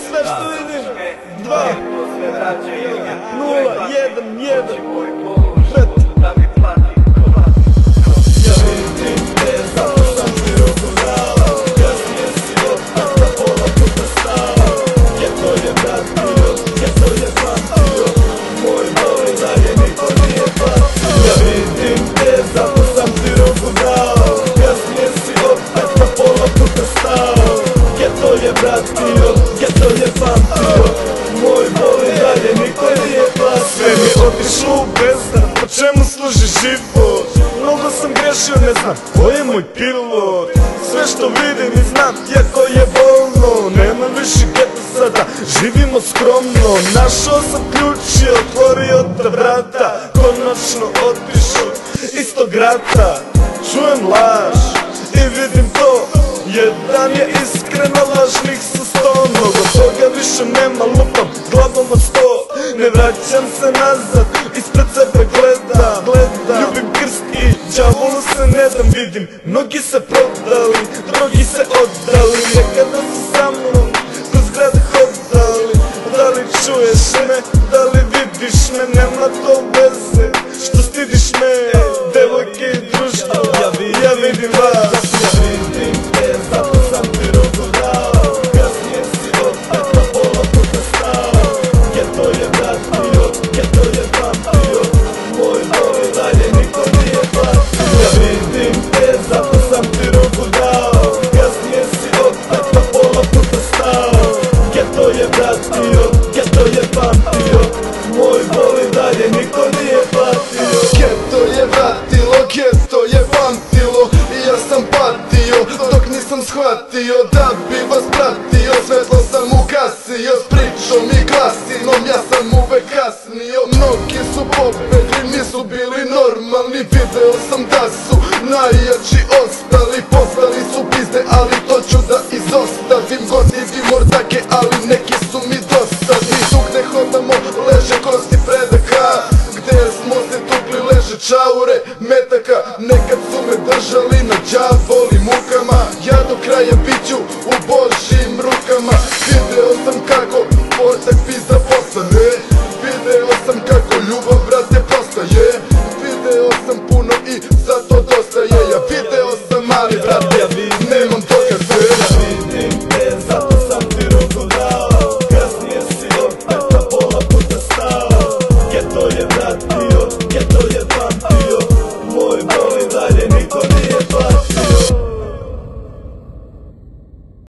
Sve što vidim 2 0 1 1 Ja vidim te, zato sam ti ruku dao. Kasnije si opet pola puta stao. Geto je vratio, geto je pamtio. Moj boli dalje niko nije platio. Ja vidim te, zato sam ti ruku dao. Kasnije si opet pola puta stao. Geto je vratio, geto je pamtio. Moj boli dalje niko nije platio. Sve mi otišlo u bezdan, po čemu služi život? Mnogo sam grešio, ne znam ko je moj pilot. Sve što vidim i znam, jako je bolno. Nema više geta sada, živimo skromno. Našao sam ključ i otvorio ta vrata. Konačno otišao iz tog rata. Čujem laž i vidim to. Jedan je iskrena, lažnih su 100. Mnogo toga više nema, lupam glavom od 100. Ne vraćam se nazad, ispred sebe gledam. Ljubim krst i đavolu se ne dam. Vidim, mnogi se prodali, drugi se oddali. Nekada su sa mnom kroz grad hodali. Da li čuješ me, da li vidiš me? Nema to veze, što stidiš me. Devojke i društvo, ja vidim vas. Ja vidim te, zato sam ti ruku dao. Kasnije si opet na pola puta stao. Geto je vratio, geto je pamtio. Moj boli dalje niko nije platio. Ja vidim te, zato sam ti ruku dao. Kasnije si opet na pola puta stao. Geto je vratio, geto je pamtio. Moj boli dalje niko nije platio. Geto je vratilo, geto je pamtilo. I ja sam patio, dok nisam shvatio da bi vas pratio. Svetlo sam ugasio, s pričom i glasinom ja sam uvek kasnio. Mnogi su pobegli, nisu bili normalni. Video sam da su najjači ostali. Postali su pizde, ali to ću da izostavim. Gonivi mordake, ali neki su mi dosadni. Tu gde hodamo leže kosti predaka. Gde smo se tukli leže čaure metaka. Nekad su me držali na đavolim mukama. Ja do kraja biću u Božjim rukama. Video sam kako ortak pizda postane. Video sam kako ljubav brate postaje. Video sam puno i sad